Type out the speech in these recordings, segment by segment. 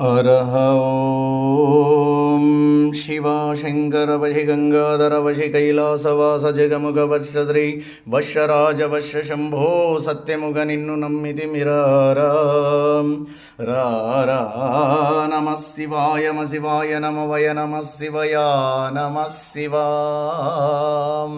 अरह ॐ शिवा शंकर वशि गंगाधर वशि कैलासवास जगमुग वश श्री वशराज वश शंभो सत्यमुग निन्नु नम्मिति मिरारा रा नमः शिवाय नमः वय नमः शिवय नमः शिवाय।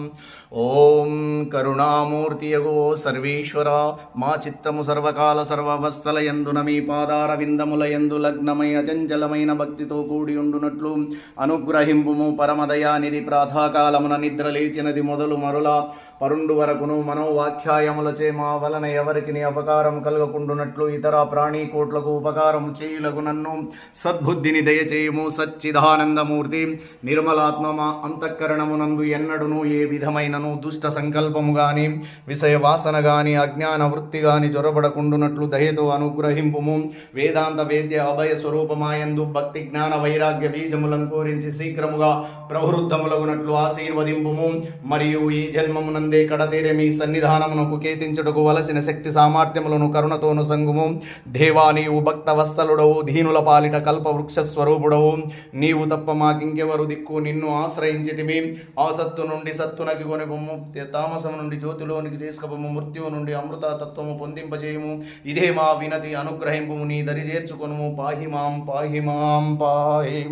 ఓం కరుణామూర్తియగో సర్వేశ్వర మా చిత్తము సర్వకాల సర్వవస్థల యందున మీ పాదార విందముల యందు లగ్నమై అజంజలమైన భక్తితో కూడి ఉండునట్లు అనుగ్రహింపుము పరమదయానిధి. ప్రాతకాలమున నిద్ర లేచినది మొదలు మరులా పరుండు వరకును మనోవాఖ్యాయములచే మా వలన ఎవరికి అపకారం కలగకుండునట్లు ఇతర ప్రాణీకోట్లకు ఉపకారము చేయులకు నన్ను సద్బుద్ధిని దయచేయము. సచ్చిదానందమూర్తి నిర్మలాత్మ మా అంతఃకరణమునందు ఎన్నడును ఏ విధమైనను దుష్ట సంకల్పము గాని విషయ వాసన గాని అజ్ఞాన వృత్తి గాని జొరబడకుండునట్లు దయతో అనుగ్రహింపుము. వేదాంత వేద్య అభయ స్వరూపమాయందు భక్తి జ్ఞాన వైరాగ్య బీజములను కోరించి శీఘ్రముగా ప్రవృద్ధములగునట్లు ఆశీర్వదింపుము. మరియు ఈ జన్మమున కడతీరే మీ సన్నిధానమునకు కేతించుటకు వలసిన శక్తి సామర్థ్యములను కరుణతోను సంగుము. దేవా నీవు భక్త వస్తలుడవు, దీనుల పాలిట కల్ప వృక్ష స్వరూపుడవు. నీవు తప్ప మాకింకెవరు దిక్కు, నిన్ను ఆశ్రయించితిమి. ఆసత్తు నుండి సత్తునకి కొనిపొమ్ము, తామసము నుండి జ్యోతిలోనికి తీసుకపోము, మృత్యువు నుండి అమృత తత్వము పొందింపజేయము. ఇదే మా వినతి, అనుగ్రహింపు, నీ దరి చేర్చుకొనుము. పాహి మాం పాహి మాం పాహి.